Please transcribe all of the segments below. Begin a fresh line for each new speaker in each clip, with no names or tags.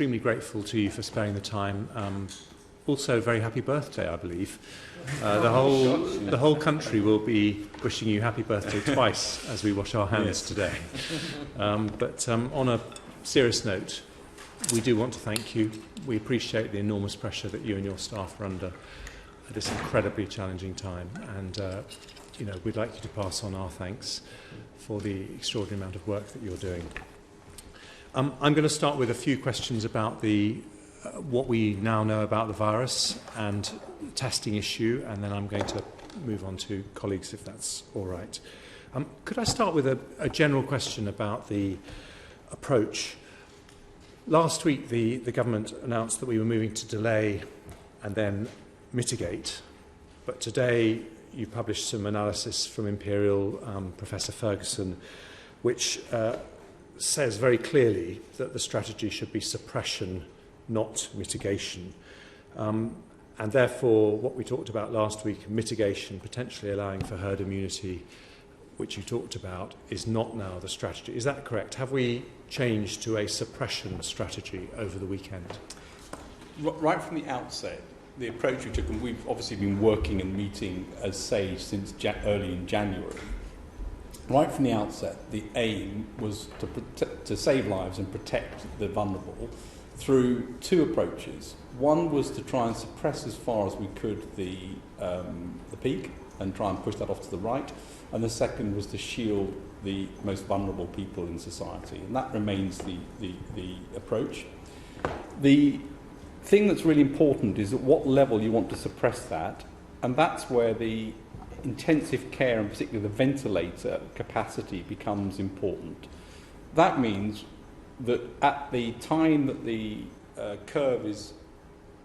Extremely grateful to you for sparing the time. Also, very happy birthday, I believe. The whole country will be wishing you happy birthday twice as we wash our hands today. But on a serious note, we do want to thank you. We appreciate the enormous pressure that you and your staff are under at this incredibly challenging time, and we'd like you to pass on our thanks for the extraordinary amount of work that you're doing. I'm going to start with a few questions about what we now know about the virus and testing issue, and then I'm going to move on to colleagues if that's all right. Could I start with a general question about the approach? Last week the government announced that we were moving to delay and then mitigate, but today you published some analysis from Imperial, Professor Ferguson, which says very clearly that the strategy should be suppression, not mitigation. And therefore, what we talked about last week, mitigation, potentially allowing for herd immunity, which you talked about, is not now the strategy. Is that correct? Have we changed to a suppression strategy over the weekend?
Right from the outset, the approach we took, and we've obviously been working and meeting as SAGE since early in January. Right from the outset, the aim was to save lives and protect the vulnerable through two approaches. One was to try and suppress as far as we could the peak and try and push that off to the right, and the second was to shield the most vulnerable people in society, and that remains the approach. The thing that's really important is at what level you want to suppress that, and that's where the intensive care, and particularly the ventilator capacity, becomes important. That means that at the time that the curve is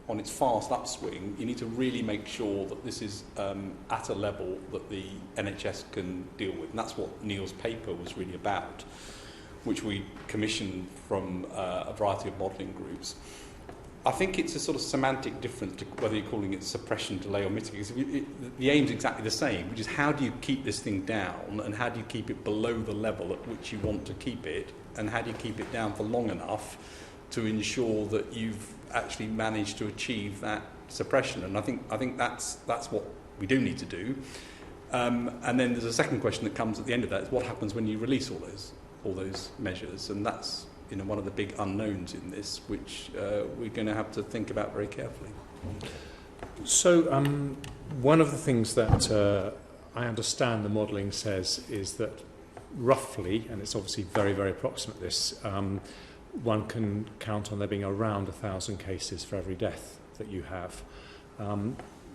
on its fast upswing, you need to really make sure that this is at a level that the NHS can deal with. And that's what Neil's paper was really about, which we commissioned from a variety of modelling groups. I think it's a sort of semantic difference to whether you're calling it suppression, delay or mitigation. The aim's exactly the same, which is how do you keep this thing down, and how do you keep it below the level at which you want to keep it, and how do you keep it down for long enough to ensure that you've actually managed to achieve that suppression. And I think that's what we do need to do. And then there's a second question that comes at the end of that, is what happens when you release all those measures, and that's one of the big unknowns in this, which we're going to have to think about very carefully.
So one of the things that I understand the modelling says is that roughly, and it's obviously very, very approximate this, one can count on there being around 1,000 cases for every death that you have,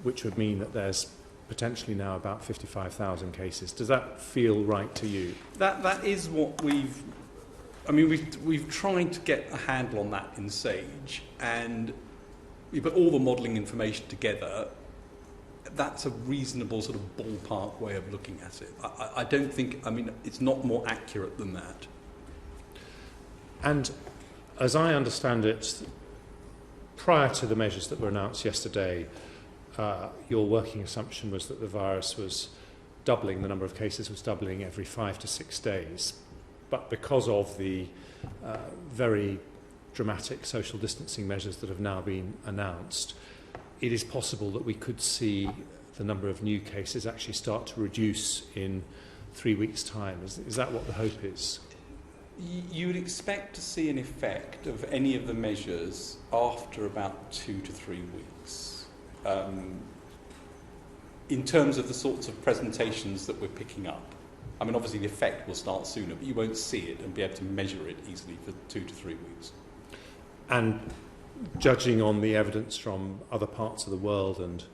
which would mean that there's potentially now about 55,000 cases. Does that feel right to you?
That is what we've tried to get a handle on that in SAGE, and we put all the modelling information together. That's a reasonable sort of ballpark way of looking at it. I don't think, it's not more accurate than that.
And as I understand it, prior to the measures that were announced yesterday, your working assumption was that the virus was doubling, the number of cases was doubling every 5 to 6 days. But because of the very dramatic social distancing measures that have now been announced, it is possible that we could see the number of new cases actually start to reduce in 3 weeks' time. Is that what the hope is?
You would expect to see an effect of any of the measures after about 2 to 3 weeks. In terms of the sorts of presentations that we're picking up. Obviously the effect will start sooner, but you won't see it and be able to measure it easily for 2 to 3 weeks.
And judging on the evidence from other parts of the world and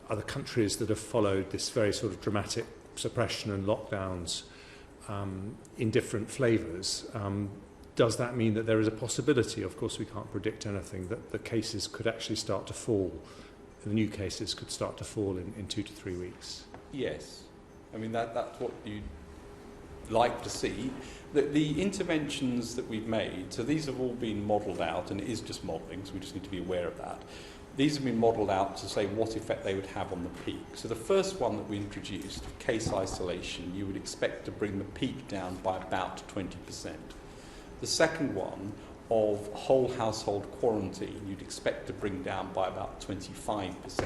other countries that have followed this very sort of dramatic suppression and lockdowns in different flavours, does that mean that there is a possibility, of course we can't predict anything, that the cases could actually start to fall, the new cases could start to fall in 2 to 3 weeks?
Yes. That's what you'd like to see. The interventions that we've made, so these have all been modelled out, and it is just modelling, so we just need to be aware of that. These have been modelled out to say what effect they would have on the peak. So the first one that we introduced, case isolation, you would expect to bring the peak down by about 20%. The second one of whole household quarantine you'd expect to bring down by about 25%.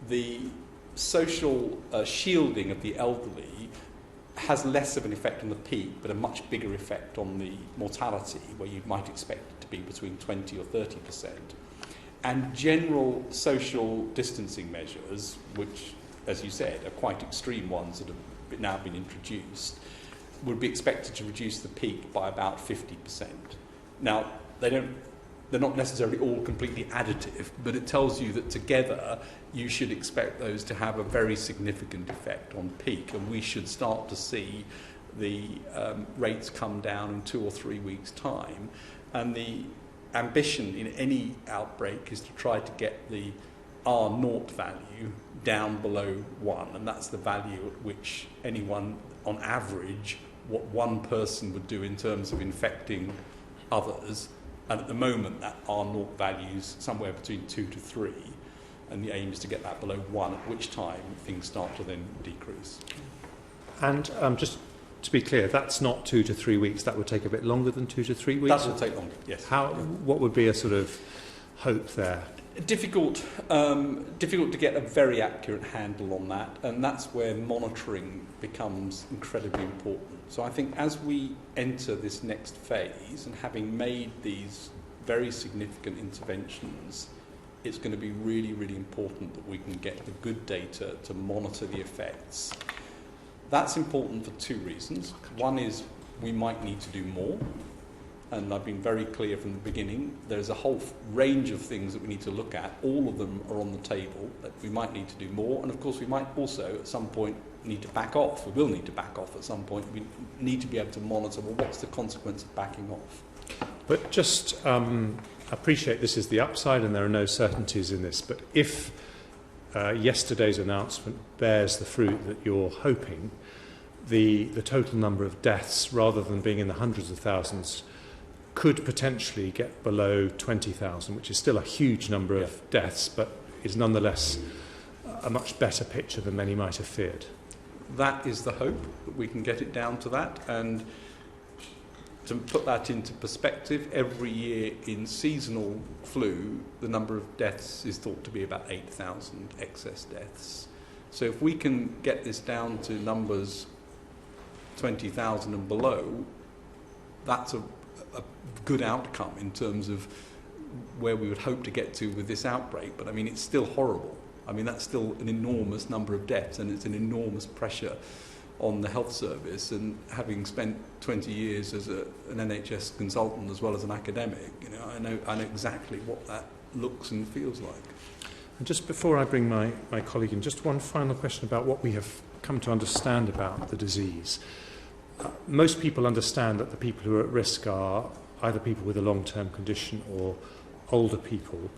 The social shielding of the elderly has less of an effect on the peak, but a much bigger effect on the mortality, where you might expect it to be between 20 or 30%. And general social distancing measures, which, as you said, are quite extreme ones that have now been introduced, would be expected to reduce the peak by about 50%. Now, they're not necessarily all completely additive, but it tells you that together you should expect those to have a very significant effect on peak, and we should start to see the rates come down in 2 or 3 weeks' time. And the ambition in any outbreak is to try to get the R0 value down below 1, and that's the value at which anyone, on average, what one person would do in terms of infecting others. And at the moment, that R0 value is somewhere between 2 to 3, and the aim is to get that below 1, at which time things start to then decrease.
And just to be clear, that's not 2 to 3 weeks. That would take a bit longer than 2 to 3 weeks?
That will take longer, yes.
What would be a sort of hope there?
Difficult to get a very accurate handle on that, and that's where monitoring becomes incredibly important. So I think as we enter this next phase, and having made these very significant interventions, it's going to be really, really important that we can get the good data to monitor the effects. That's important for 2 reasons. One is we might need to do more. And I've been very clear from the beginning, there's a whole range of things that we need to look at. All of them are on the table, that we might need to do more. And of course, we might also, at some point, need to back off. We will need to back off at some point. We need to be able to monitor, well, what's the consequence of backing off?
But just appreciate this is the upside and there are no certainties in this. But if yesterday's announcement bears the fruit that you're hoping, the total number of deaths, rather than being in the hundreds of thousands, could potentially get below 20,000, which is still a huge number of deaths, but is nonetheless a much better picture than many might have feared.
That is the hope, that we can get it down to that. And to put that into perspective, every year in seasonal flu, the number of deaths is thought to be about 8,000 excess deaths. So if we can get this down to numbers 20,000 and below, that's a good outcome in terms of where we would hope to get to with this outbreak. But I mean, it's still horrible. I mean, that's still an enormous number of deaths, and it's an enormous pressure on the health service. And having spent 20 years as an NHS consultant as well as an academic, you know, I know exactly what that looks and feels like.
And just before I bring my colleague in, just one final question about what we have come to understand about the disease. Most people understand that the people who are at risk are either people with a long-term condition or older people.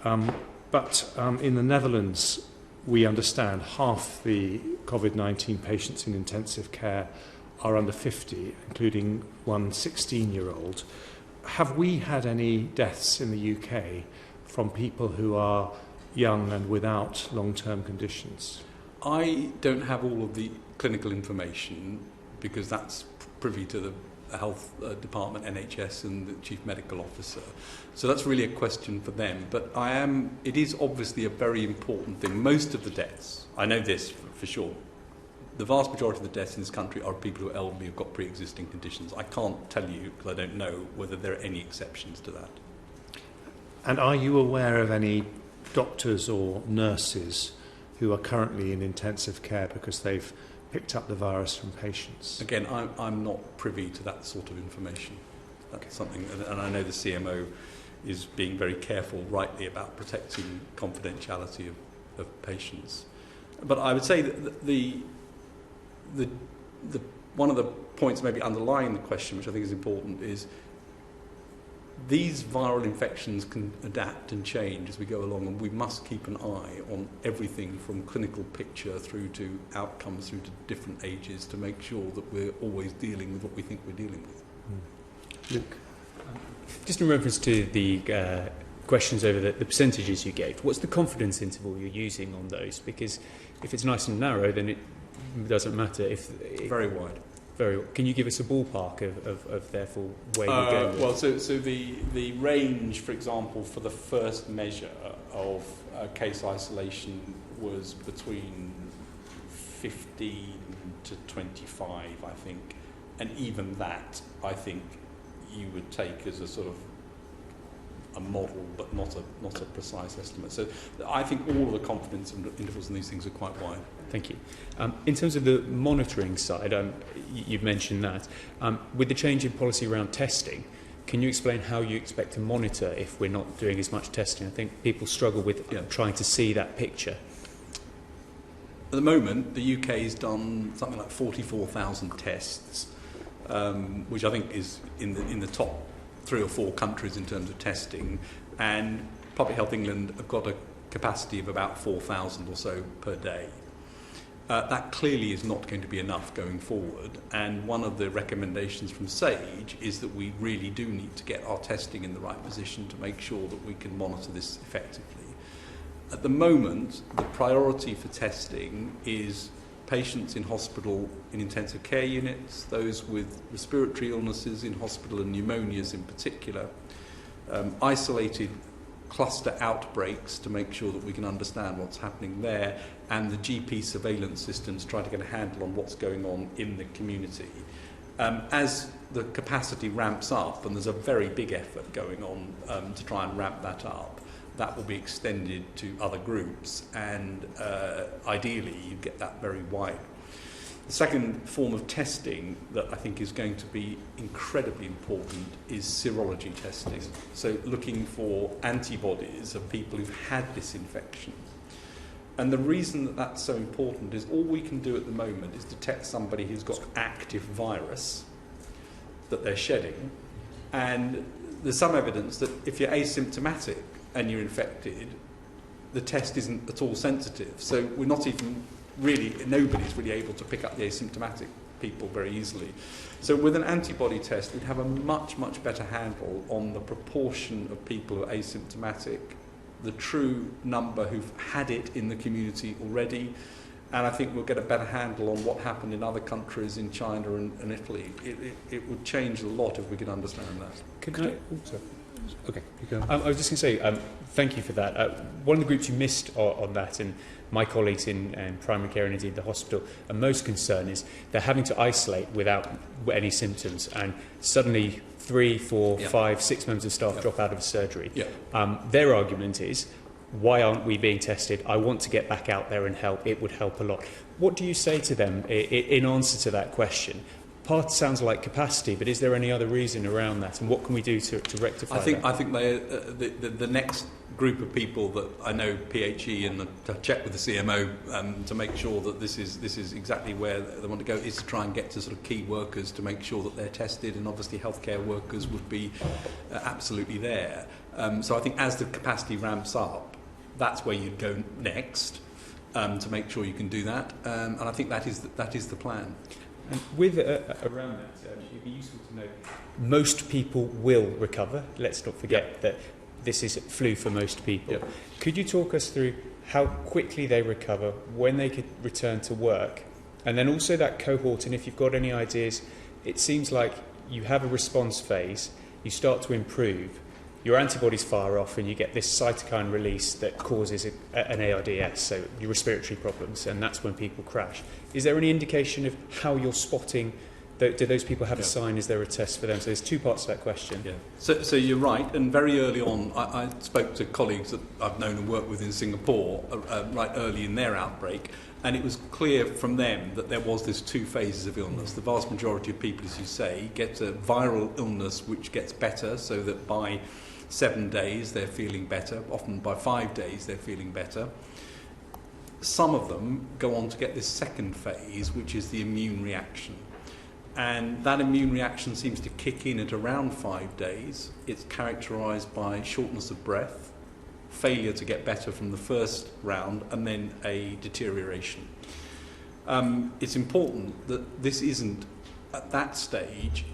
But in the Netherlands, we understand half the COVID-19 patients in intensive care are under 50, including one 16-year-old. Have we had any deaths in the UK from people who are young and without long-term conditions?
I don't have all of the clinical information because that's privy to the Health Department, NHS, and the Chief Medical Officer. So that's really a question for them. But it is obviously a very important thing. Most of the deaths, I know this for sure, the vast majority of the deaths in this country are people who are elderly, who've got pre-existing conditions. I can't tell you, because I don't know, whether there are any exceptions to that.
And are you aware of any doctors or nurses who are currently in intensive care because they've picked up the virus from patients?
Again, I'm not privy to that sort of information. That's something, and I know the CMO is being very careful, rightly, about protecting confidentiality of patients. But I would say that the one of the points maybe underlying the question, which I think is important, is these viral infections can adapt and change as we go along, and we must keep an eye on everything from clinical picture through to outcomes through to different ages to make sure that we're always dealing with what we think we're dealing with.
Luke?
Just in reference to the questions over the percentages you gave, what's the confidence interval you're using on those? Because if it's nice and narrow, then it doesn't matter. If
Very wide.
Can you give us a ballpark of therefore where you're going?
Well, so the range, for example, for the first measure of case isolation was between 15 to 25, I think, and even that, I think, you would take as a sort of a model, but not a precise estimate. So I think all of the confidence intervals in these things are quite wide.
Thank you. In terms of the monitoring side, you've mentioned that. With the change in policy around testing, can you explain how you expect to monitor if we're not doing as much testing? I think people struggle with trying to see that picture.
At the moment, the UK has done something like 44,000 tests, which I think is in the top 3 or 4 countries in terms of testing, and Public Health England have got a capacity of about 4,000 or so per day. That clearly is not going to be enough going forward, and one of the recommendations from SAGE is that we really do need to get our testing in the right position to make sure that we can monitor this effectively. At the moment, the priority for testing is patients in hospital in intensive care units, those with respiratory illnesses in hospital and pneumonias in particular, isolated cluster outbreaks to make sure that we can understand what's happening there, and the GP surveillance systems try to get a handle on what's going on in the community. As the capacity ramps up, and there's a very big effort going on to try and ramp that up, that will be extended to other groups, and ideally you get that very wide. The second form of testing that I think is going to be incredibly important is serology testing. So looking for antibodies of people who've had this infection. And the reason that that's so important is all we can do at the moment is detect somebody who's got active virus that they're shedding. And there's some evidence that if you're asymptomatic and you're infected, the test isn't at all sensitive. So we're not even really, nobody's really able to pick up the asymptomatic people very easily. So with an antibody test, we'd have a much, much better handle on the proportion of people who are asymptomatic, the true number who've had it in the community already, and I think we'll get a better handle on what happened in other countries, in China and Italy. It would change a lot if we could understand that.
Okay, you go.
I was just going to say, thank you for that. One of the groups you missed on that, and my colleagues in primary care and indeed the hospital, are most concerned is they're having to isolate without any symptoms, and suddenly 3, 4, 5, 6 members of staff drop out of a surgery. Their argument is, why aren't we being tested? I want to get back out there and help. It would help a lot. What do you say to them in answer to that question? Part sounds like capacity, but is there any other reason around that, and what can we do to rectify that?
I think the next group of people that I know, PHE, and to check with the CMO to make sure that this is exactly where they want to go, is to try and get to sort of key workers to make sure that they're tested, and obviously healthcare workers would be absolutely there. So I think as the capacity ramps up, that's where you'd go next to make sure you can do that, and I think that is the plan.
And with around that, it'd be useful to know most people will recover. Let's not forget that this is flu for most people. Could you talk us through how quickly they recover, when they could return to work, and then also that cohort, and if you've got any ideas? It seems like you have a response phase, you start to improve, your antibodies fire off, and you get this cytokine release that causes an ARDS, so your respiratory problems, and that's when people crash. Is there any indication of how you're spotting? Do those people have a sign? Is there a test for them? So there's 2 parts to that question.
So you're right, and very early on, I spoke to colleagues that I've known and worked with in Singapore right early in their outbreak, and it was clear from them that there was this 2 phases of illness. The vast majority of people, as you say, get a viral illness which gets better, so that by 7 days they're feeling better, often by 5 days they're feeling better. Some of them go on to get this second phase, which is the immune reaction. And that immune reaction seems to kick in at around 5 days. It's characterised by shortness of breath, failure to get better from the first round, and then a deterioration. It's important that this isn't, at that stage,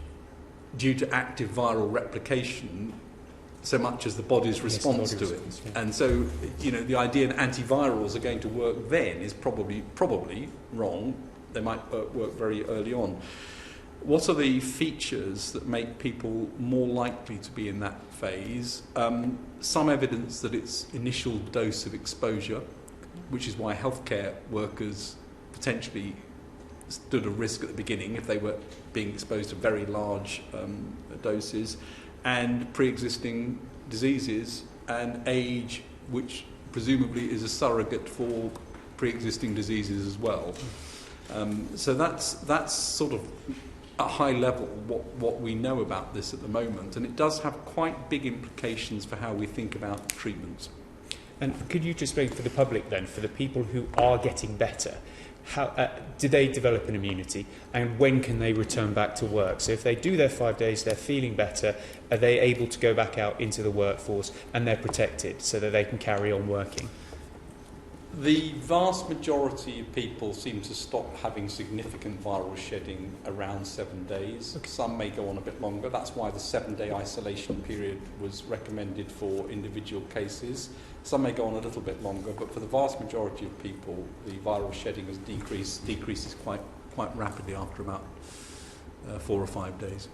due to active viral replication, so much as the body's response to it. And so, the idea that antivirals are going to work then is probably wrong. They might work very early on. What are the features that make people more likely to be in that phase? Some evidence that it's initial dose of exposure, which is why healthcare workers potentially stood a risk at the beginning if they were being exposed to very large doses, and pre-existing diseases and age, which presumably is a surrogate for pre-existing diseases as well. So that's sort of at high level what we know about this at the moment, and it does have quite big implications for how we think about treatments.
And could you just explain for the public then, for the people who are getting better, how do they develop an immunity, and when can they return back to work? So if they do their 5 days, they're feeling better, are they able to go back out into the workforce and they're protected so that they can carry on working?
The vast majority of people seem to stop having significant viral shedding around 7 days. Okay. Some may go on a bit longer. That's why the 7-day isolation period was recommended for individual cases. Some may go on a little bit longer, but for the vast majority of people, the viral shedding has decreases quite rapidly after about 4 or 5 days.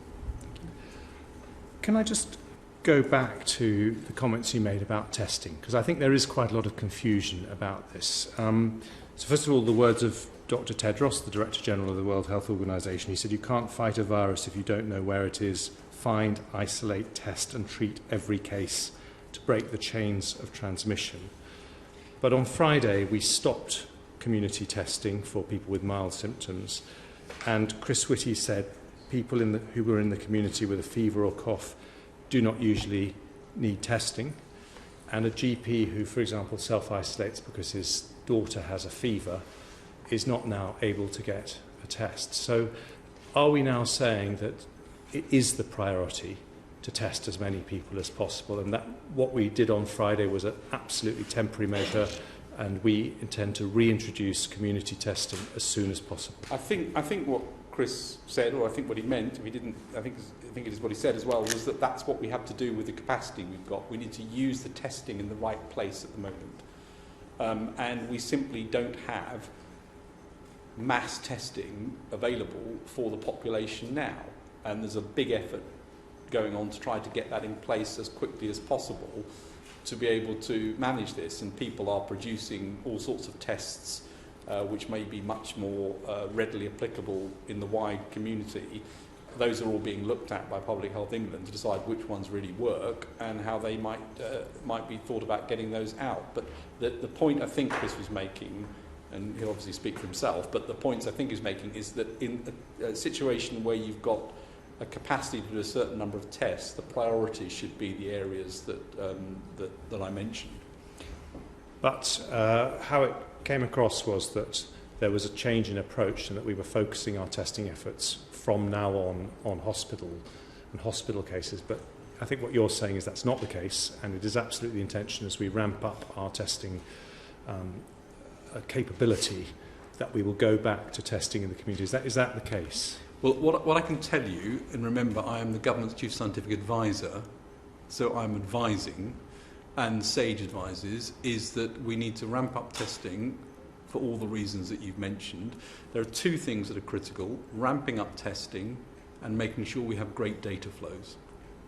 Can I just go back to the comments you made about testing, because I think there is quite a lot of confusion about this. So first of all, the words of Dr. Tedros, the Director General of the World Health Organization, he said you can't fight a virus if you don't know where it is. Find, isolate, test and treat every case to break the chains of transmission. But on Friday we stopped community testing for people with mild symptoms, and Chris Whitty said people who were in the community with a fever or cough do not usually need testing, and a GP who, for example, self-isolates because his daughter has a fever is not now able to get a test. So are we now saying that it is the priority to test as many people as possible, and that what we did on Friday was an absolutely temporary measure, and we intend to reintroduce community testing as soon as possible?
I think what Chris said, or I think what he meant, if he didn't, I think it is what he said as well, was that that's what we have to do with the capacity we've got. We need to use the testing in the right place at the moment. And we simply don't have mass testing available for the population now. And there's a big effort going on to try to get that in place as quickly as possible to be able to manage this. And people are producing all sorts of tests which may be much more readily applicable in the wide community. Those are all being looked at by Public Health England to decide which ones really work and how they might be thought about getting those out. But the point I think Chris was making, and he'll obviously speak for himself, but the points I think he's making is that in a situation where you've got a capacity to do a certain number of tests, the priority should be the areas that I mentioned.
But how it came across was that there was a change in approach and that we were focusing our testing efforts from now on hospital and hospital cases. But I think what you're saying is that's not the case, and it is absolutely the intention as we ramp up our testing capability that we will go back to testing in the community. Is that the case?
Well, what I can tell you, and remember I am the government's chief scientific advisor, so I'm advising, and SAGE advises, is that we need to ramp up testing for all the reasons that you've mentioned. There are two things that are critical: ramping up testing and making sure we have great data flows.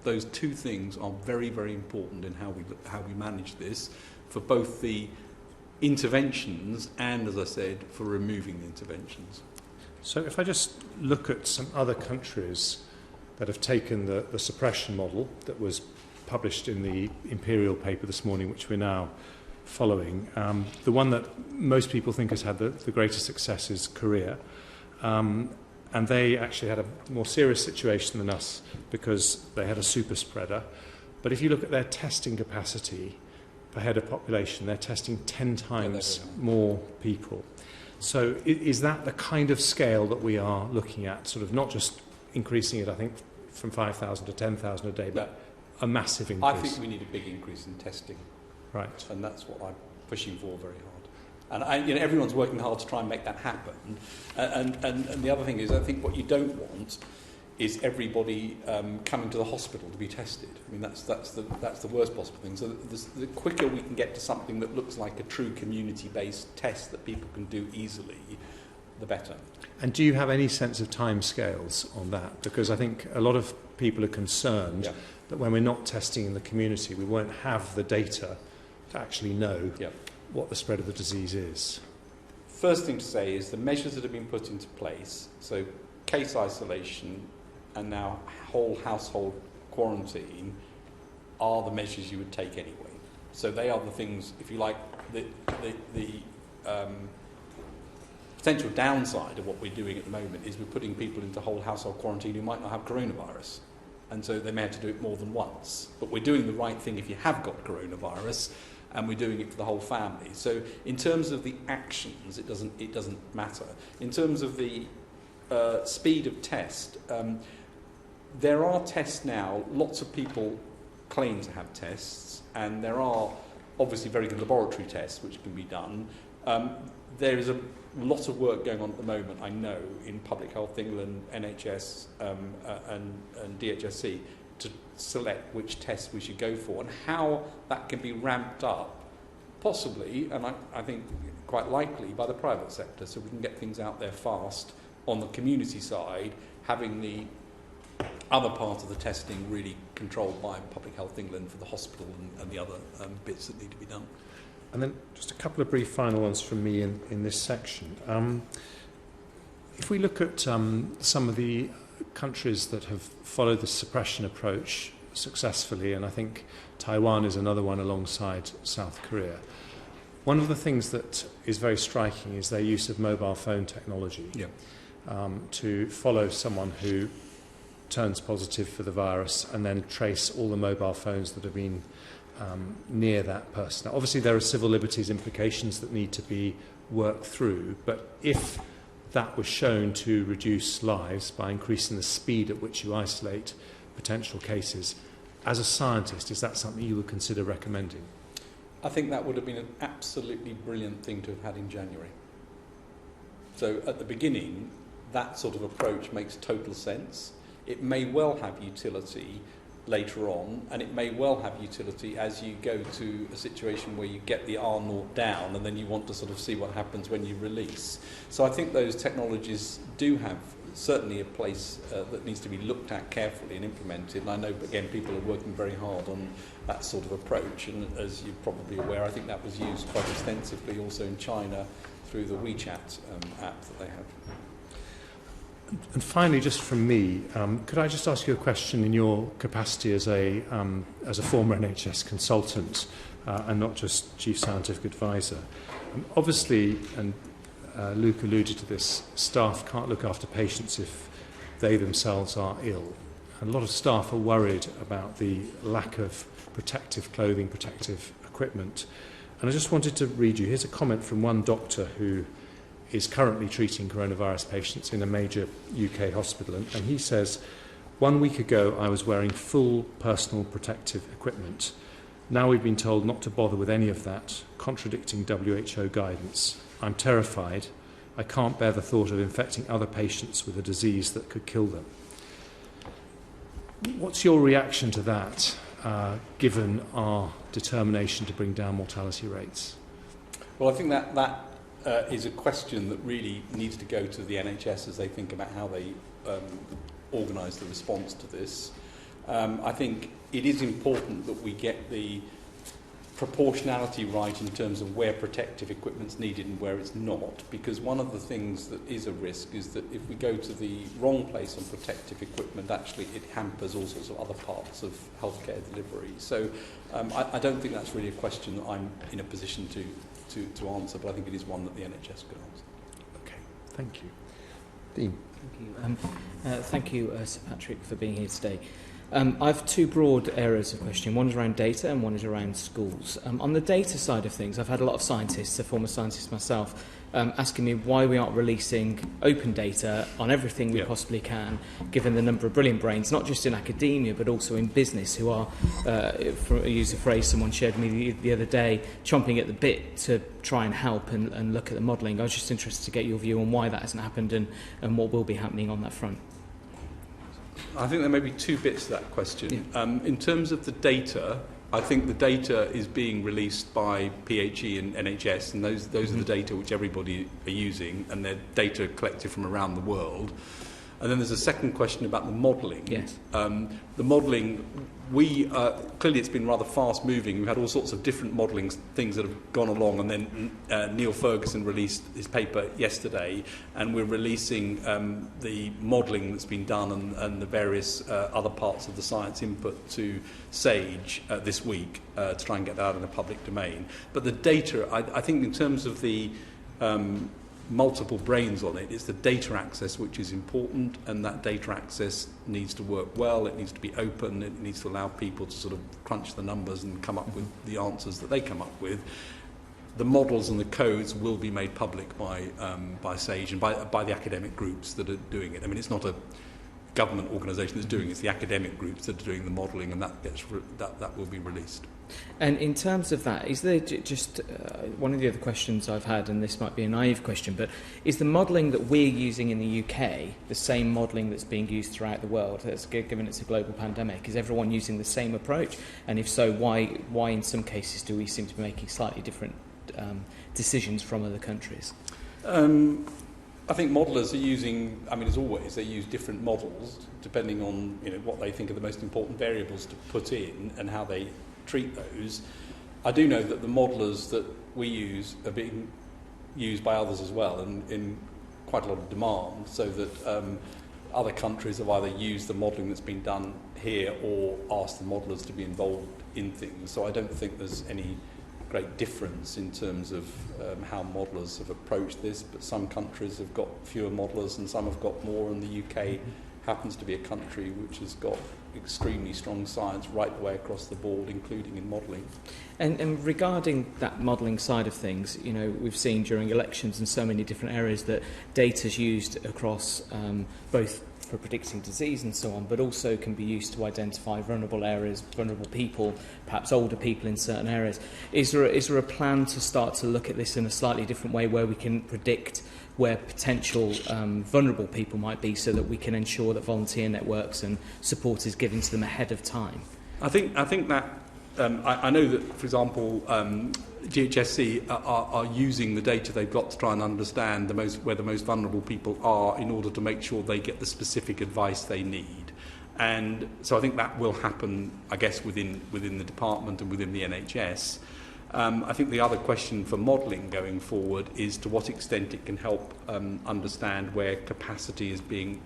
Those two things are very, very important in how we manage this, for both the interventions and, as I said, for removing the interventions.
So if I just look at some other countries that have taken the suppression model that was published in the Imperial paper this morning, which we're now following, the one that most people think has had the greatest success is Korea. And they actually had a more serious situation than us because they had a super spreader. But if you look at their testing capacity per head of population, they're testing 10 times more people. So is that the kind of scale that we are looking at, sort of not just increasing it, I think, from 5,000 to 10,000 a day, but a massive increase?
I think we need a big increase in testing.
Right.
And that's what I'm pushing for very hard. And everyone's working hard to try and make that happen. And the other thing is, I think what you don't want is everybody coming to the hospital to be tested. I mean, that's the worst possible thing. So the quicker we can get to something that looks like a true community-based test that people can do easily, the better.
And do you have any sense of timescales on that? Because I think a lot of people are concerned that when we're not testing in the community, we won't have the data to actually know what the spread of the disease is.
First thing to say is the measures that have been put into place, so case isolation and now whole household quarantine, are the measures you would take anyway. So they are the things, if you like, the potential downside of what we're doing at the moment is we're putting people into whole household quarantine who might not have coronavirus. And so they may have to do it more than once. But we're doing the right thing if you have got coronavirus, and we're doing it for the whole family. So in terms of the actions, it doesn't matter. In terms of the speed of test, there are tests now. Lots of people claim to have tests, and there are obviously very good laboratory tests which can be done. There is a lot of work going on at the moment, I know, in Public Health England, NHS and DHSC to select which tests we should go for and how that can be ramped up, possibly, and I think quite likely, by the private sector, so we can get things out there fast on the community side, having the other part of the testing really controlled by Public Health England for the hospital and the other bits that need to be done.
And then just a couple of brief final ones from me in this section. If we look at some of the countries that have followed the suppression approach successfully, and I think Taiwan is another one alongside South Korea, one of the things that is very striking is their use of mobile phone technology to follow someone who turns positive for the virus and then trace all the mobile phones that have been near that person. Now, obviously, there are civil liberties implications that need to be worked through, but if that was shown to reduce lives by increasing the speed at which you isolate potential cases, as a scientist, is that something you would consider recommending?
I think that would have been an absolutely brilliant thing to have had in January. So at the beginning, that sort of approach makes total sense. It may well have utility later on, and it may well have utility as you go to a situation where you get the R0 down and then you want to sort of see what happens when you release. So I think those technologies do have certainly a place that needs to be looked at carefully and implemented, and I know, again, people are working very hard on that sort of approach, and as you're probably aware, I think that was used quite extensively also in China through the WeChat app that they have.
And finally, just from me, could I just ask you a question in your capacity as a former NHS consultant and not just chief scientific advisor? Obviously, and Luke alluded to this, staff can't look after patients if they themselves are ill. And a lot of staff are worried about the lack of protective clothing, protective equipment. And I just wanted to read you, here's a comment from one doctor who is currently treating coronavirus patients in a major UK hospital, and he says, 1 week ago I was wearing full personal protective equipment. Now we've been told not to bother with any of that, contradicting WHO guidance. I'm terrified. I can't bear the thought of infecting other patients with a disease that could kill them. What's your reaction to that, given our determination to bring down mortality rates?
Well, I think that is a question that really needs to go to the NHS as they think about how they organise the response to this. I think it is important that we get the proportionality right in terms of where protective equipment's needed and where it's not, because one of the things that is a risk is that if we go to the wrong place on protective equipment, actually it hampers all sorts of other parts of healthcare delivery. So I don't think that's really a question that I'm in a position to answer, but I think it is one that the NHS could answer.
Okay, thank you. Dean.
Thank you. Thank you, Sir Patrick, for being here today. I have two broad areas of question. One is around data and one is around schools. On the data side of things, I've had a lot of scientists, a former scientist myself, asking me why we aren't releasing open data on everything we possibly can, given the number of brilliant brains, not just in academia, but also in business, who are, for use a phrase someone shared with me the other day, chomping at the bit to try and help and look at the modelling. I was just interested to get your view on why that hasn't happened and what will be happening on that front.
I think there may be two bits to that question. In terms of the data, I think the data is being released by PHE and NHS, and those are the data which everybody are using, and they're data collected from around the world. And then there's a second question about the modelling.
Yes.
The modelling, clearly it's been rather fast moving. We've had all sorts of different modelling things that have gone along, and then Neil Ferguson released his paper yesterday, and we're releasing the modelling that's been done and the various other parts of the science input to SAGE this week to try and get that out in the public domain. But the data, I think in terms of the multiple brains on it, it's the data access which is important, and that data access needs to work well, it needs to be open, it needs to allow people to sort of crunch the numbers and come up with the answers that they come up with. The models and the codes will be made public by SAGE and by the academic groups that are doing it. I mean, it's not a government organisation that's doing it, it's the academic groups that are doing the modelling, and that will be released.
And in terms of that, is there just one of the other questions I've had, and this might be a naive question, but is the modelling that we're using in the UK the same modelling that's being used throughout the world, given it's a global pandemic? Is everyone using the same approach? And if so, why in some cases do we seem to be making slightly different decisions from other countries?
I think modellers are using, I mean, as always, they use different models depending on what they think are the most important variables to put in and how they treat those. I do know that the modellers that we use are being used by others as well, and in quite a lot of demand, so that other countries have either used the modelling that's been done here or asked the modellers to be involved in things. So I don't think there's any great difference in terms of how modellers have approached this, but some countries have got fewer modellers and some have got more, and the UK happens to be a country which has got extremely strong science right the way across the board, including in modelling.
And regarding that modelling side of things, we've seen during elections in so many different areas that data's used across both for predicting disease and so on, but also can be used to identify vulnerable areas, vulnerable people, perhaps older people in certain areas. Is there a plan to start to look at this in a slightly different way, where we can predict where potential vulnerable people might be, so that we can ensure that volunteer networks and support is given to them ahead of time?
I think that I know that, for example, GHSC are using the data they've got to try and understand where the most vulnerable people are, in order to make sure they get the specific advice they need. And so I think that will happen, I guess, within the department and within the NHS. I think the other question for modelling going forward is to what extent it can help understand where capacity is being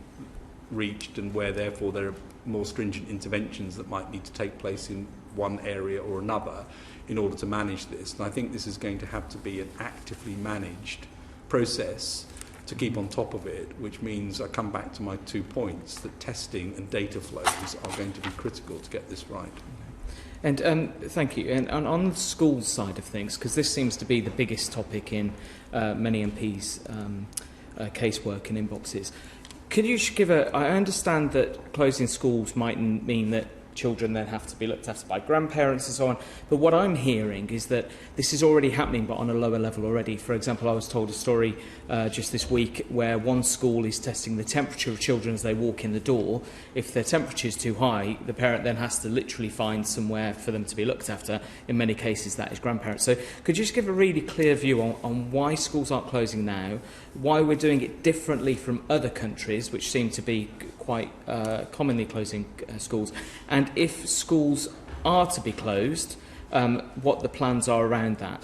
reached, and where therefore there are more stringent interventions that might need to take place in one area or another in order to manage this. And I think this is going to have to be an actively managed process to keep on top of it, which means I come back to my 2 points, that testing and data flows are going to be critical to get this right.
And thank you. And on the schools side of things, because this seems to be the biggest topic in many MPs' casework and inboxes, could you give I understand that closing schools might mean that children then have to be looked after by grandparents and so on. But what I'm hearing is that this is already happening, but on a lower level already. For example, I was told a story just this week where one school is testing the temperature of children as they walk in the door. If their temperature is too high, the parent then has to literally find somewhere for them to be looked after. In many cases, that is grandparents. So could you just give a really clear view on why schools aren't closing now, why we're doing it differently from other countries, which seem to be quite commonly closing schools, and if schools are to be closed, what the plans are around that?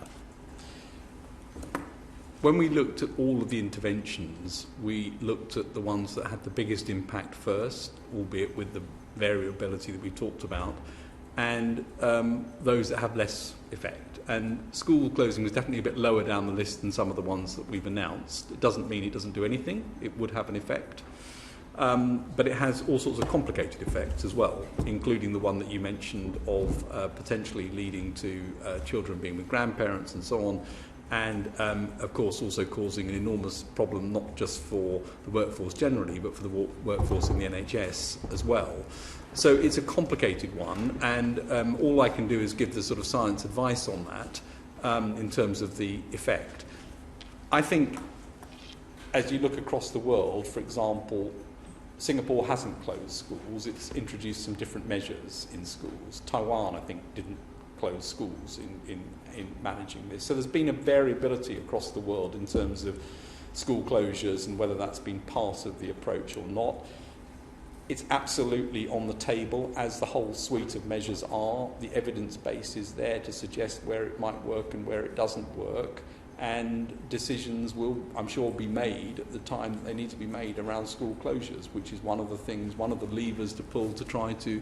When we looked at all of the interventions, we looked at the ones that had the biggest impact first, albeit with the variability that we talked about, and those that have less effect. And school closing was definitely a bit lower down the list than some of the ones that we've announced. It doesn't mean it doesn't do anything. It would have an effect. But it has all sorts of complicated effects as well, including the one that you mentioned of potentially leading to children being with grandparents and so on, and of course also causing an enormous problem not just for the workforce generally, but for the workforce in the NHS as well. So it's a complicated one, and all I can do is give the sort of science advice on that in terms of the effect. I think as you look across the world, for example, Singapore hasn't closed schools. It's introduced some different measures in schools. Taiwan, I think, didn't close schools in managing this. So there's been a variability across the world in terms of school closures and whether that's been part of the approach or not. It's absolutely on the table, as the whole suite of measures are. The evidence base is there to suggest where it might work and where it doesn't work, and decisions will, I'm sure, be made at the time that they need to be made around school closures, which is one of the things, one of the levers to pull to try to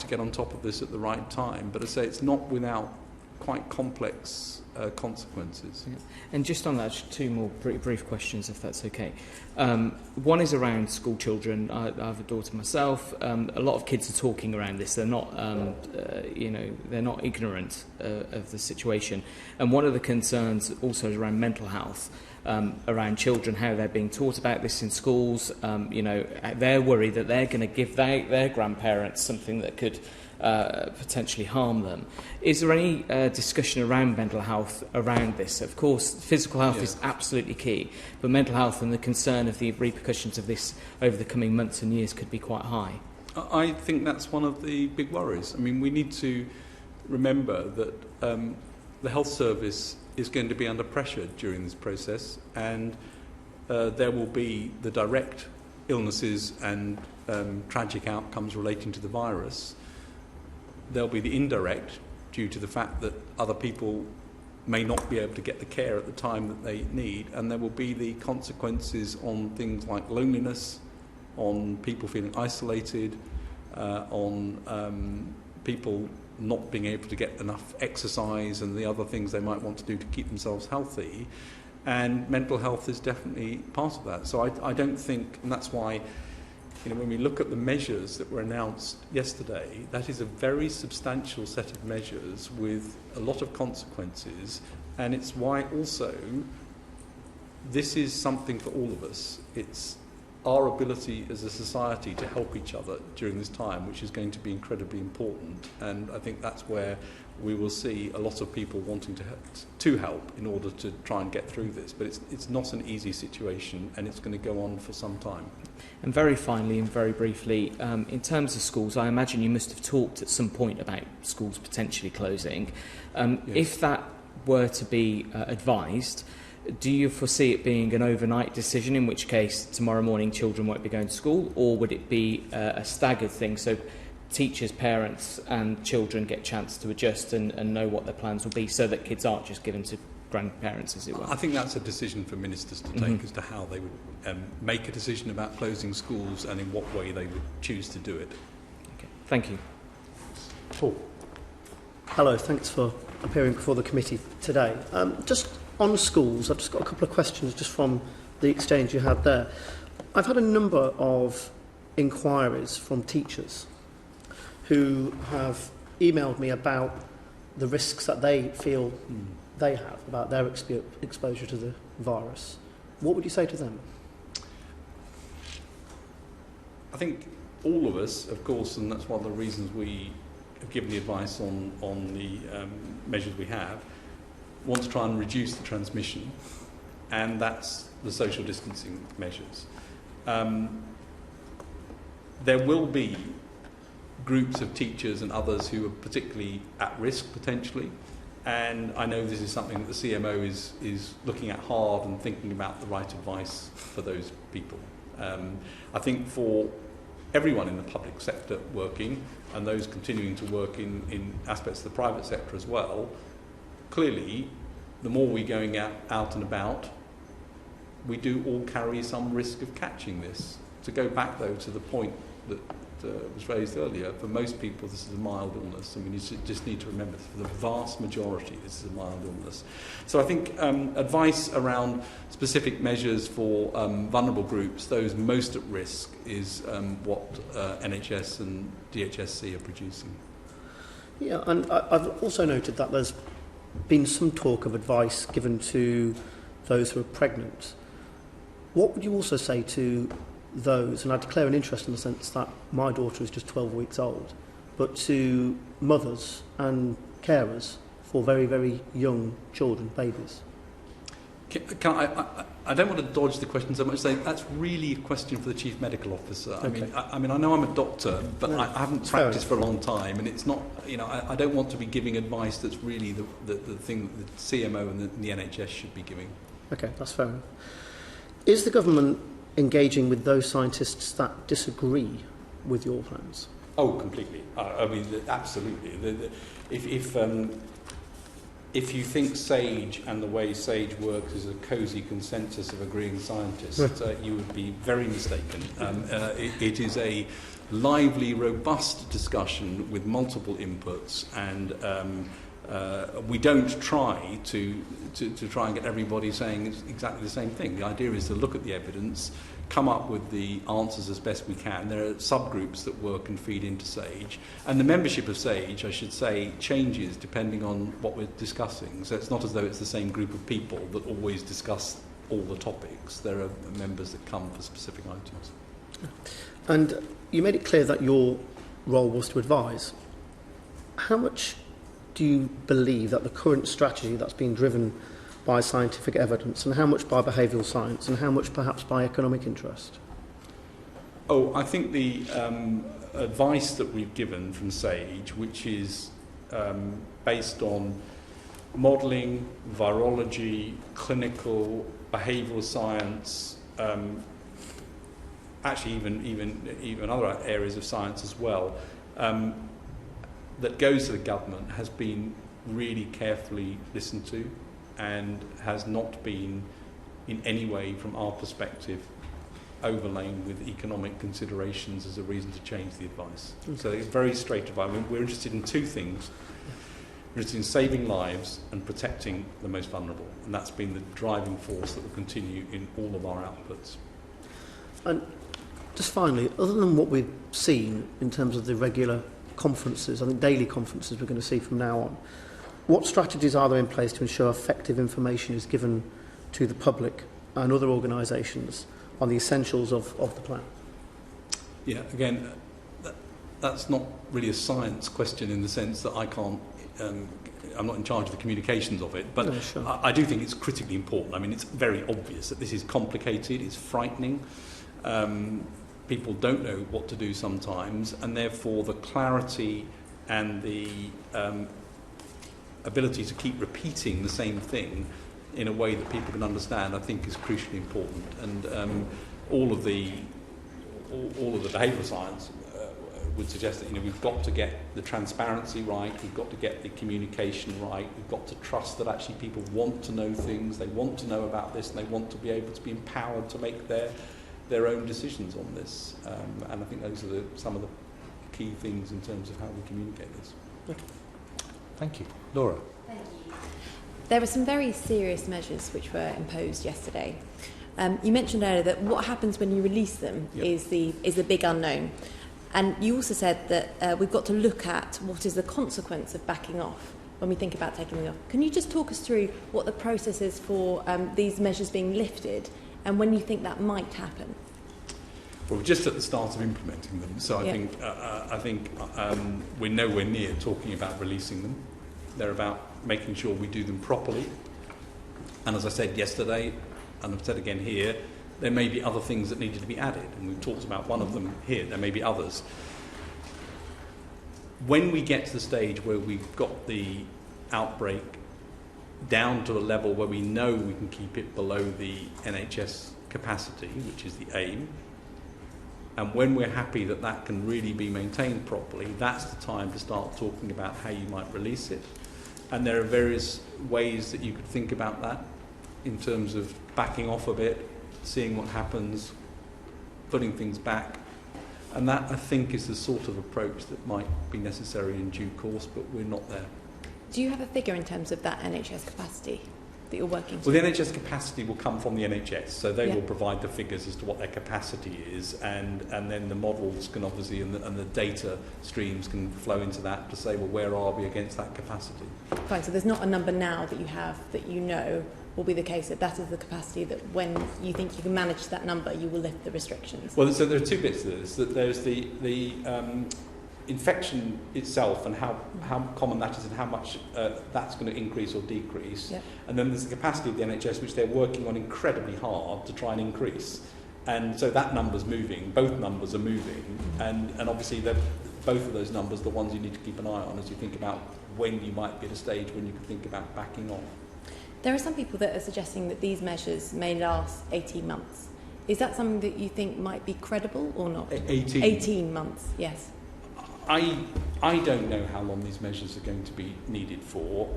get on top of this at the right time. But I say it's not without quite complex consequences.
Yeah. And just on that, two more brief questions, if that's okay. One is around school children. I have a daughter myself. A lot of kids are talking around this. They're not, they're not ignorant of the situation. And one of the concerns also is around mental health. Around children, how they're being taught about this in schools. They're worried that they're going to give their grandparents something that could potentially harm them. Is there any discussion around mental health around this? Of course, physical health is absolutely key, but mental health and the concern of the repercussions of this over the coming months and years could be quite high.
I think that's one of the big worries. I mean, we need to remember that the health service is going to be under pressure during this process, and there will be the direct illnesses and tragic outcomes relating to the virus. There'll be the indirect, due to the fact that other people may not be able to get the care at the time that they need, and there will be the consequences on things like loneliness, on people feeling isolated, on people not being able to get enough exercise and the other things they might want to do to keep themselves healthy. And mental health is definitely part of that. So I don't think, and that's why, when we look at the measures that were announced yesterday, that is a very substantial set of measures with a lot of consequences, and it's why also this is something for all of us. It's our ability as a society to help each other during this time, which is going to be incredibly important, and I think that's where we will see a lot of people wanting to help in order to try and get through this. But it's not an easy situation, and it's going to go on for some time.
And very finally and very briefly, in terms of schools, I imagine you must have talked at some point about schools potentially closing.
Yes.
If that were to be advised, do you foresee it being an overnight decision, in which case tomorrow morning children won't be going to school, or would it be a staggered thing, so teachers, parents and children get a chance to adjust and know what their plans will be, so that kids aren't just given to grandparents, as it were?
I think that's a decision for ministers to take as to how they would make a decision about closing schools and in what way they would choose to do it.
Okay. Thank you.
Paul. Hello, thanks for appearing before the committee today. Just on schools, I've just got a couple of questions just from the exchange you had there. I've had a number of inquiries from teachers who have emailed me about the risks that they feel they have about their exposure to the virus. What would you say to them?
I think all of us, of course, and that's one of the reasons we have given the advice on the measures we have, want to try and reduce the transmission, and that's the social distancing measures. There will be groups of teachers and others who are particularly at risk potentially, and I know this is something that the CMO is looking at hard and thinking about the right advice for those people. I think for everyone in the public sector working, and those continuing to work in aspects of the private sector as well, clearly the more we're going out and about, we do all carry some risk of catching this. To go back though to the point that was raised earlier, for most people this is a mild illness, and we just need to remember for the vast majority this is a mild illness. So I think advice around specific measures for vulnerable groups, those most at risk, is what NHS and DHSC are producing.
Yeah, and I've also noted that there's been some talk of advice given to those who are pregnant. What would you also say to those, and I declare an interest in the sense that my daughter is just 12 weeks old, but to mothers and carers for very, very young children, babies?
I don't want to dodge the question so much. Say that's really a question for the chief medical officer.
Okay.
I mean, I know I'm a doctor, but
No,
I haven't practiced for a long time, and it's not. I don't want to be giving advice that's really the thing that the CMO and the NHS should be giving.
Okay, that's fair enough. Is the government engaging with those scientists that disagree with your plans?
Oh, completely. I mean, absolutely. If you think SAGE and the way SAGE works is a cosy consensus of agreeing scientists, you would be very mistaken. It is a lively, robust discussion with multiple inputs, and we don't try to try and get everybody saying exactly the same thing. The idea is to look at the evidence, come up with the answers as best we can. There are subgroups that work and feed into SAGE. And the membership of SAGE, I should say, changes depending on what we're discussing. So it's not as though it's the same group of people that always discuss all the topics. There are members that come for specific items.
And you made it clear that your role was to advise. How much do you believe that the current strategy that's being driven by scientific evidence, and how much by behavioural science, and how much perhaps by economic interest?
Oh, I think the advice that we've given from SAGE, which is based on modelling, virology, clinical, behavioural science, actually even other areas of science as well, that goes to the government, has been really carefully listened to, and has not been in any way, from our perspective, overlain with economic considerations as a reason to change the advice. Okay. So it's very straight advice. We're interested in two things. We're interested in saving lives and protecting the most vulnerable. And that's been the driving force that will continue in all of our outputs. And
just finally, other than what we've seen in terms of the regular conferences, I think daily conferences we're going to see from now on, what strategies are there in place to ensure effective information is given to the public and other organisations on the essentials of the plan?
Yeah, again, that's not really a science question in the sense that I can't, I'm not in charge of the communications of it, but no, sure. I do think it's critically important. I mean, it's very obvious that this is complicated, it's frightening. People don't know what to do sometimes, and therefore the clarity and the ability to keep repeating the same thing in a way that people can understand, I think, is crucially important. And all of the behavioural science would suggest that we've got to get the transparency right, we've got to get the communication right, we've got to trust that actually people want to know things, they want to know about this, and they want to be able to be empowered to make their own decisions on this. And I think those are some of the key things in terms of how we communicate this.
Okay.
Thank you. Laura.
Thank you. There were some very serious measures which were imposed yesterday. You mentioned earlier that what happens when you release them is the big unknown. And you also said that we've got to look at what is the consequence of backing off when we think about taking them off. Can you just talk us through what the process is for these measures being lifted and when you think that might happen?
Well, we're just at the start of implementing them, so I think we're nowhere near talking about releasing them. They're about making sure we do them properly. And as I said yesterday, and I've said again here, there may be other things that needed to be added, and we've talked about one of them here. There may be others. When we get to the stage where we've got the outbreak down to a level where we know we can keep it below the NHS capacity, which is the aim, and when we're happy that that can really be maintained properly, that's the time to start talking about how you might release it. And there are various ways that you could think about that in terms of backing off a bit, seeing what happens, putting things back. And that, I think, is the sort of approach that might be necessary in due course, but we're not there.
Do you have a figure in terms of that NHS capacity that you're working to?
Well, the NHS capacity will come from the NHS, so they will provide the figures as to what their capacity is, and then the models can obviously, and the data streams can flow into that to say, well, where are we against that capacity?
Fine, so there's not a number now that you have that you know will be the case, that is the capacity that when you think you can manage that number, you will lift the restrictions?
Well, so there are two bits to this. That there's the infection itself and how common that is and how much that's going to increase or decrease.
Yep.
And then there's the capacity of the NHS, which they're working on incredibly hard to try and increase. And so that number's moving, both numbers are moving, and obviously both of those numbers are the ones you need to keep an eye on as you think about when you might be at a stage when you can think about backing off.
There are some people that are suggesting that these measures may last 18 months. Is that something that you think might be credible or not?
18?
18 months, yes.
I don't know how long these measures are going to be needed for.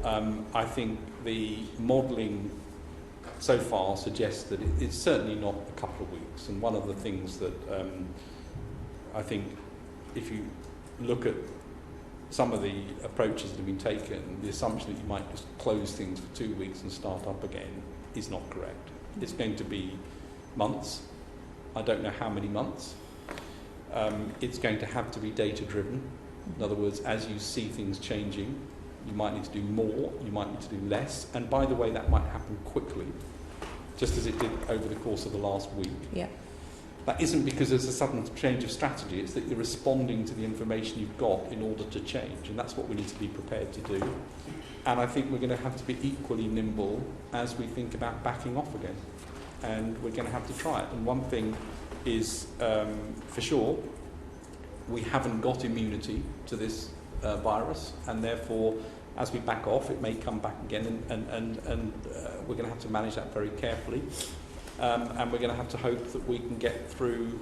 I think the modelling so far suggests that it's certainly not a couple of weeks. And one of the things that I think, if you look at some of the approaches that have been taken, the assumption that you might just close things for 2 weeks and start up again is not correct. It's going to be months. I don't know how many months. It's going to have to be data driven. In other words, as you see things changing, you might need to do more, you might need to do less, and by the way, that might happen quickly, just as it did over the course of the last week.
Yeah.
That isn't because there's a sudden change of strategy, it's that you're responding to the information you've got in order to change, and that's what we need to be prepared to do. And I think we're going to have to be equally nimble as we think about backing off again, and we're going to have to try it. And one thing is for sure, we haven't got immunity to this virus, and therefore as we back off it may come back again, and we're going to have to manage that very carefully, and we're going to have to hope that we can get through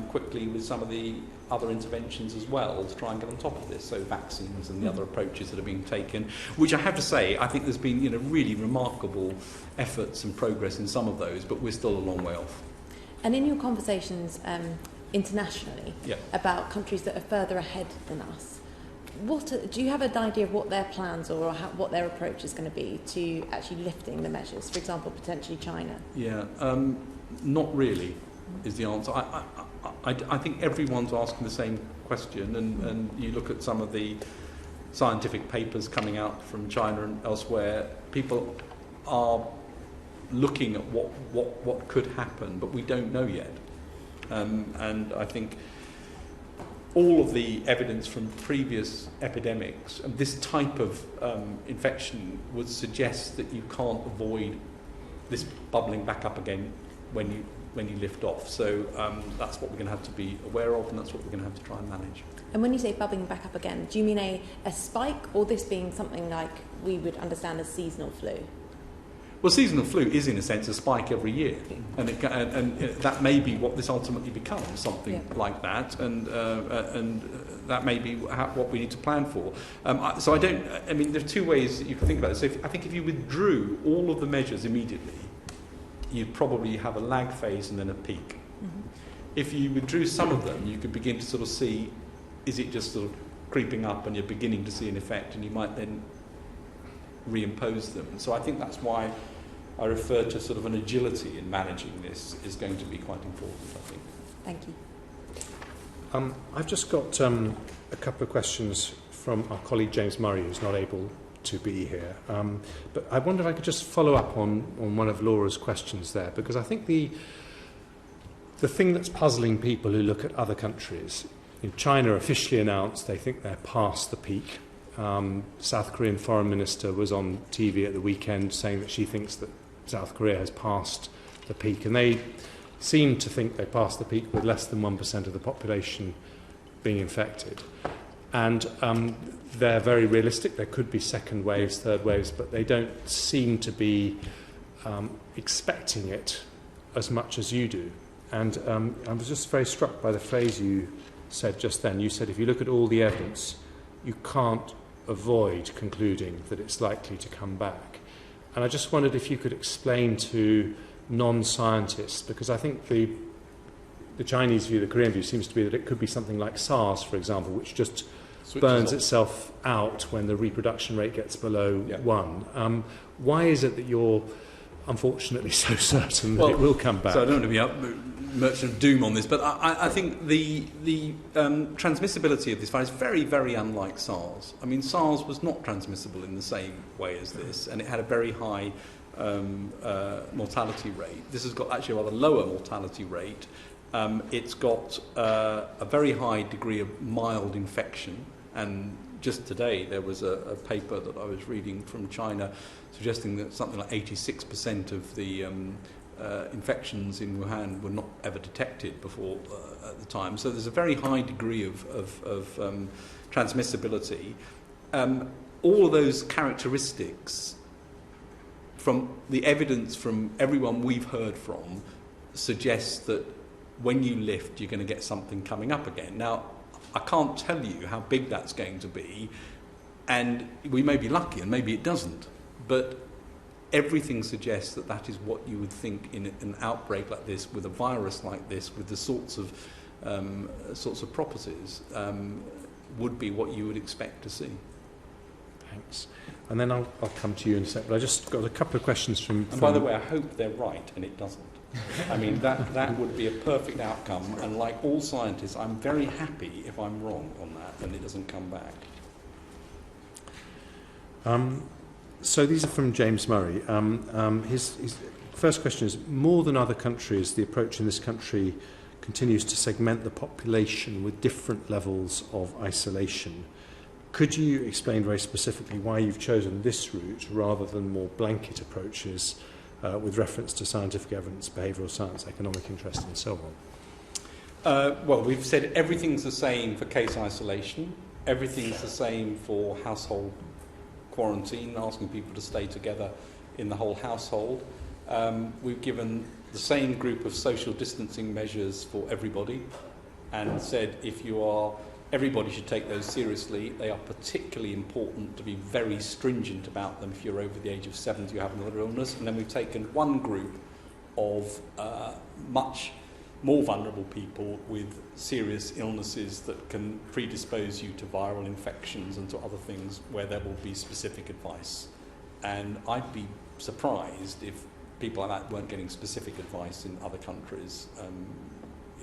quickly with some of the other interventions as well to try and get on top of this, so vaccines and the other approaches that are being taken, which I have to say I think there's been really remarkable efforts and progress in some of those, but we're still a long way off.
And in your conversations internationally about countries that are further ahead than us, do you have an idea of what their plans or what their approach is going to be to actually lifting the measures? For example, potentially China.
Yeah, not really is the answer. I think everyone's asking the same question, and you look at some of the scientific papers coming out from China and elsewhere, people are looking at what could happen, but we don't know yet. And I think all of the evidence from previous epidemics, and this type of infection would suggest that you can't avoid this bubbling back up again when you lift off. So that's what we're going to have to be aware of, and that's what we're going to have to try and manage.
And when you say bubbling back up again, do you mean a spike, or this being something like we would understand as seasonal flu?
Well, seasonal flu is, in a sense, a spike every year, and that may be what this ultimately becomes, something like that, and that may be what we need to plan for. So I mean, there are two ways that you can think about it. So I think if you withdrew all of the measures immediately, you'd probably have a lag phase and then a peak.
Mm-hmm.
If you withdrew some of them, you could begin to sort of see, is it just sort of creeping up and you're beginning to see an effect, and you might then reimpose them. So I think that's why I refer to sort of an agility in managing this is going to be quite important, I think.
Thank you.
I've just got a couple of questions from our colleague James Murray, who's not able to be here. But I wonder if I could just follow up on one of Laura's questions there, because I think the thing that's puzzling people who look at other countries, China officially announced they think they're past the peak. South Korean foreign minister was on TV at the weekend saying that she thinks that South Korea has passed the peak, and they seem to think they passed the peak with less than 1% of the population being infected. And they're very realistic. There could be second waves, third waves, but they don't seem to be expecting it as much as you do. And I was just very struck by the phrase you said just then. You said if you look at all the evidence, you can't avoid concluding that it's likely to come back. And I just wondered if you could explain to non-scientists, because I think the Chinese view, the Korean view, seems to be that it could be something like SARS, for example, which just burns itself out when the reproduction rate gets below 1. Why is it that you're unfortunately so certain that it will come back?
So I don't want to be up merchant of doom on this, but I think the transmissibility of this virus is very, very unlike SARS. I mean, SARS was not transmissible in the same way as this, and it had a very high mortality rate. This has got actually a rather lower mortality rate, It's got a very high degree of mild infection, and just today there was a paper that I was reading from China suggesting that something like 86% of the infections in Wuhan were not ever detected before at the time. So there's a very high degree of transmissibility. All of those characteristics, from the evidence from everyone we've heard from, suggests that when you lift, you're going to get something coming up again. Now, I can't tell you how big that's going to be, and we may be lucky and maybe it doesn't, but everything suggests that that is what you would think in an outbreak like this, with a virus like this, with the sorts of properties, would be what you would expect to see.
Thanks. And then I'll come to you in a sec, but I just got a couple of questions from...
And by the way, I hope they're right and it doesn't. I mean, that would be a perfect outcome, and like all scientists, I'm very happy if I'm wrong on that and it doesn't come back.
So these are from James Murray. His first question is, more than other countries, the approach in this country continues to segment the population with different levels of isolation. Could you explain very specifically why you've chosen this route rather than more blanket approaches with reference to scientific evidence, behavioural science, economic interest and so on?
Well, we've said everything's the same for case isolation, everything's the same for household quarantine, asking people to stay together in the whole household. We've given the same group of social distancing measures for everybody and said everybody should take those seriously. They are particularly important to be very stringent about them if you're over the age of 70, you have another illness. And then we've taken one group of much more vulnerable people with serious illnesses that can predispose you to viral infections and to other things where there will be specific advice. And I'd be surprised if people like that weren't getting specific advice in other countries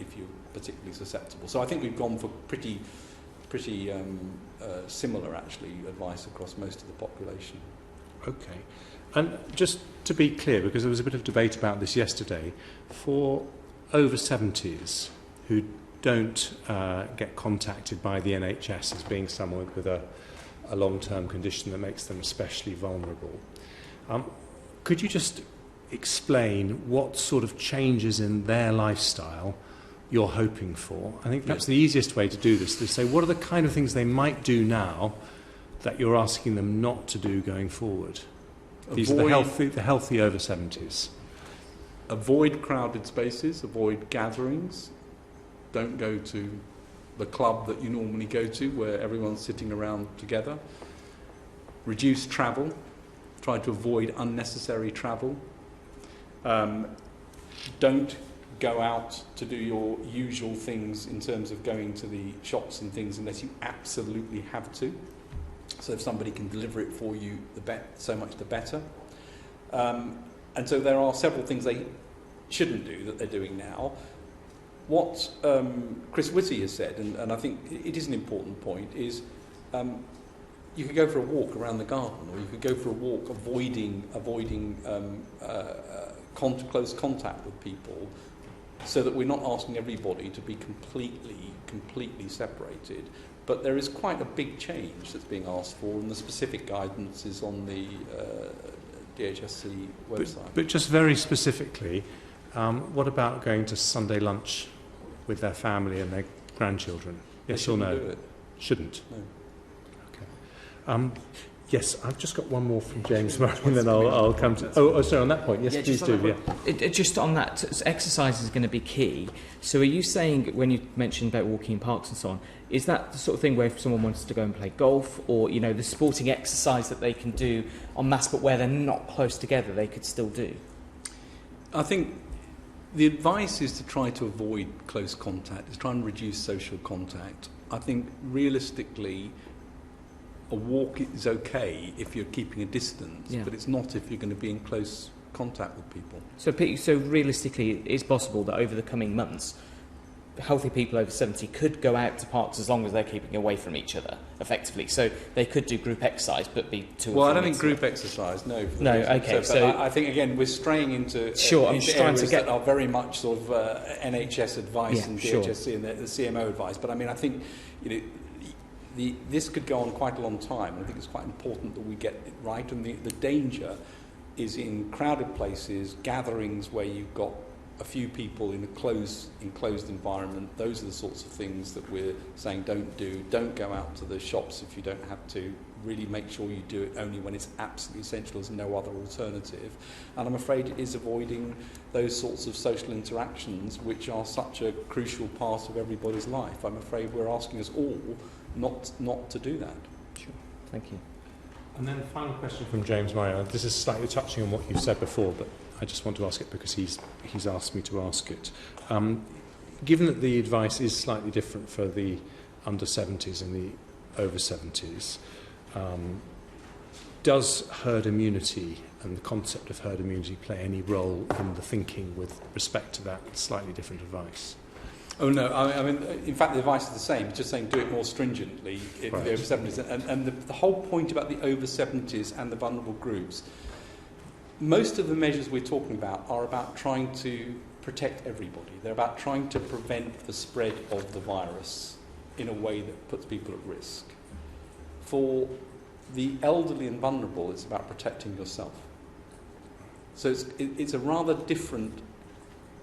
if you're particularly susceptible. So I think we've gone for pretty similar, actually, advice across most of the population.
Okay. And just to be clear, because there was a bit of debate about this yesterday, for over 70s who don't get contacted by the NHS as being someone with a long-term condition that makes them especially vulnerable, could you just explain what sort of changes in their lifestyle you're hoping for? I think perhaps the easiest way to do this is to say, what are the kind of things they might do now that you're asking them not to do going forward? These are the healthy over 70s.
Avoid crowded spaces, avoid gatherings. Don't go to the club that you normally go to where everyone's sitting around together. Reduce travel. Try to avoid unnecessary travel. Don't go out to do your usual things in terms of going to the shops and things unless you absolutely have to. So if somebody can deliver it for you, so much the better. And so there are several things they shouldn't do that they're doing now. What Chris Whitty has said, and I think it is an important point, is you could go for a walk around the garden, or you could go for a walk avoiding close contact with people, so that we're not asking everybody to be completely separated. But there is quite a big change that's being asked for, and the specific guidance is on the DHSC website.
But just very specifically, what about going to Sunday lunch with their family and their grandchildren? Yes or no?
Do it.
Shouldn't?
No.
Okay. Yes, I've just got one more from James Murray, and then I'll come to... Oh, sorry, on that point. Yes, please do.
Just on that, exercise is going to be key. So are you saying, when you mentioned about walking in parks and so on, is that the sort of thing where if someone wants to go and play golf, or, you know, the sporting exercise that they can do en masse, but where they're not close together, they could still do?
I think the advice is to try to avoid close contact, to try and reduce social contact. I think realistically, a walk is okay if you're keeping a distance, but it's not if you're going to be in close contact with people.
So realistically, it's possible that over the coming months, healthy people over 70 could go out to parks as long as they're keeping away from each other, effectively. So they could do group exercise, but be 2 or 3
Well, I don't think
metres
group exercise, no.
No, okay.
But I think, again, we're straying into,
Sure, I'm
into
just trying to
areas
get-
that are very much sort of NHS advice
Yeah,
and
sure.
DHSC and the CMO advice. But I mean, I think this could go on quite a long time. I think it's quite important that we get it right. And the danger is in crowded places, gatherings where you've got a few people in a enclosed environment. Those are the sorts of things that we're saying don't do. Don't go out to the shops if you don't have to. Really make sure you do it only when it's absolutely essential. There's no other alternative. And I'm afraid it is avoiding those sorts of social interactions which are such a crucial part of everybody's life. I'm afraid we're asking us all not to do that.
Sure, thank you.
And then the final question from James Mario. This is slightly touching on what you've said before, but I just want to ask it because he's asked me to ask it. Given that the advice is slightly different for the under 70s and the over 70s, does herd immunity and the concept of herd immunity play any role in the thinking with respect to that slightly different advice?
Oh no, I mean, in fact the advice is the same, it's just saying do it more stringently for
Right.
the over 70s. And the whole point about the over 70s and the vulnerable groups, most of the measures we're talking about are about trying to protect everybody. They're about trying to prevent the spread of the virus in a way that puts people at risk. For the elderly and vulnerable, it's about protecting yourself. So it's a rather different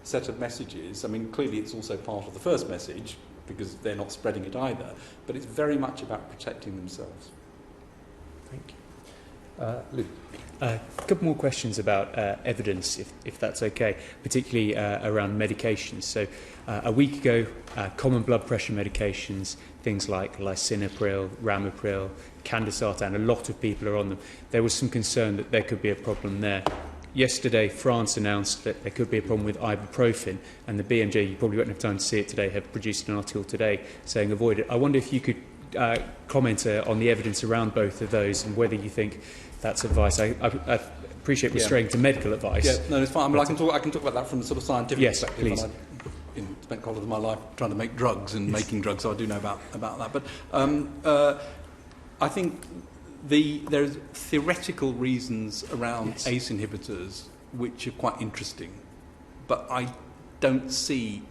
set of messages. I mean, clearly it's also part of the first message because they're not spreading it either, but it's very much about protecting themselves.
Thank you. Luke?
A couple more questions about evidence, if that's okay, particularly around medications. So a week ago, common blood pressure medications, things like lisinopril, ramipril, candesartan, a lot of people are on them. There was some concern that there could be a problem there. Yesterday, France announced that there could be a problem with ibuprofen, and the BMJ, you probably won't have time to see it today, have produced an article today saying avoid it. I wonder if you could comment on the evidence around both of those and whether you think that's advice. I appreciate we're straying to medical advice.
Yeah, no, it's fine. I mean, I can talk about that from a sort of scientific
Yes,
perspective.
please.
And I've spent quite a lot of my life trying to make drugs and making drugs, so I do know about that. But I think there's theoretical reasons around ACE inhibitors which are quite interesting, but I don't see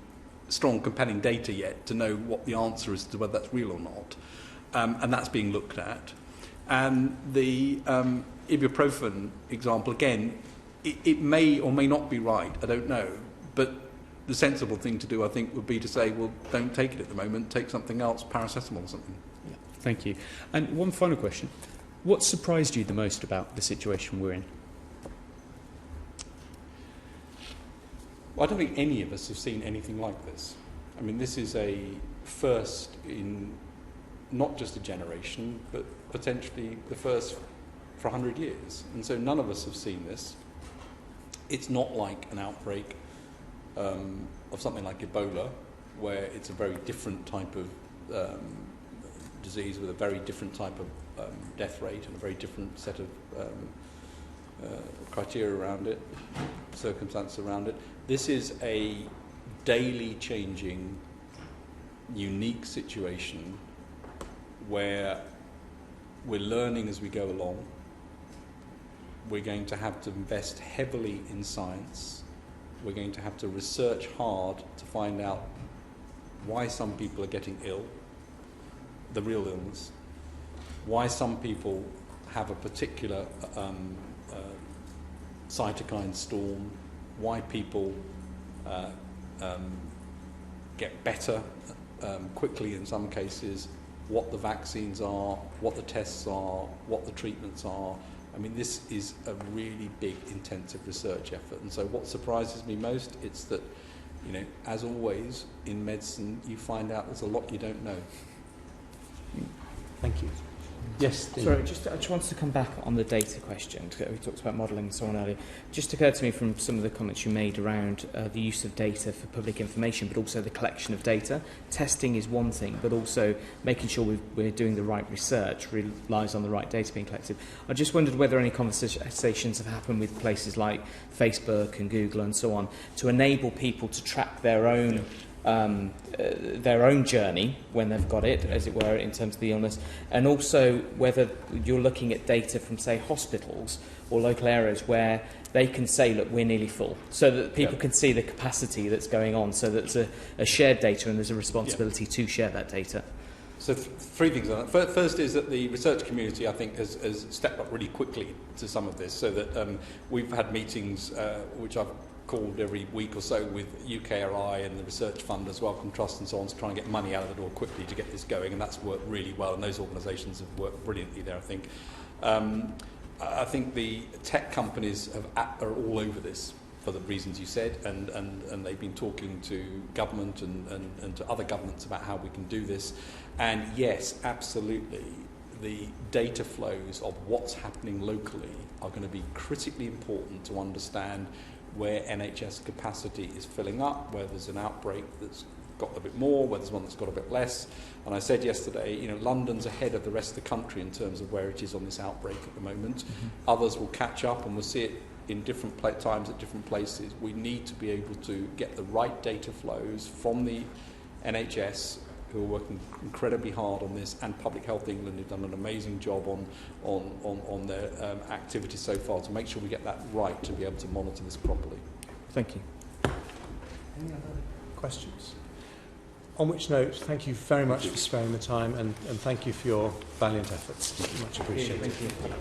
strong, compelling data yet to know what the answer is to whether that's real or not, and that's being looked at. And the ibuprofen example, again, it may or may not be right, I don't know, but the sensible thing to do, I think, would be to say, well, don't take it at the moment, take something else, paracetamol or something.
Yeah, thank you. And one final question. What surprised you the most about the situation we're in?
Well, I don't think any of us have seen anything like this. I mean, this is a first in not just a generation, but potentially the first for 100 years. And so none of us have seen this. It's not like an outbreak of something like Ebola, where it's a very different type of disease with a very different type of death rate and a very different set of criteria around it, circumstances around it. This is a daily changing, unique situation where we're learning as we go along. We're going to have to invest heavily in science. We're going to have to research hard to find out why some people are getting ill, the real illness, why some people have a particular cytokine storm, why people get better quickly in some cases, what the vaccines are, what the tests are, what the treatments are. I mean, this is a really big, intensive research effort. And so what surprises me most, it's that, you know, as always in medicine, you find out there's a lot you don't know.
Thank you. Yes, Dean.
Sorry, I just wanted to come back on the data question. We talked about modelling and so on earlier. Just occurred to me from some of the comments you made around the use of data for public information, but also the collection of data. Testing is one thing, but also making sure we're doing the right research relies on the right data being collected. I just wondered whether any conversations have happened with places like Facebook and Google and so on to enable people to track their own their own journey when they've got it, as it were, in terms of the illness, and also whether you're looking at data from, say, hospitals or local areas where they can say, look, we're nearly full, so that people can see the capacity that's going on, so that it's a shared data and there's a responsibility to share that data.
So three things on that. First is that the research community, I think, has stepped up really quickly to some of this, so that we've had meetings, which I've called every week or so, with UKRI and the Research Fund as Wellcome Trust and so on, to try and get money out of the door quickly to get this going, and that's worked really well, and those organisations have worked brilliantly there, I think. I think the tech companies are all over this for the reasons you said, and they've been talking to government and to other governments about how we can do this. And yes, absolutely, the data flows of what's happening locally are going to be critically important to understand where NHS capacity is filling up, where there's an outbreak that's got a bit more, where there's one that's got a bit less. And I said yesterday, you know, London's ahead of the rest of the country in terms of where it is on this outbreak at the moment. Mm-hmm. Others will catch up, and we'll see it in different times at different places. We need to be able to get the right data flows from the NHS, who are working incredibly hard on this, and Public Health England, who've done an amazing job on their activity so far, to make sure we get that right to be able to monitor this properly.
Thank you.
Any other questions? On which note, thank you very much for sparing the time, and thank you for your valiant efforts. Much appreciated.
Thank you.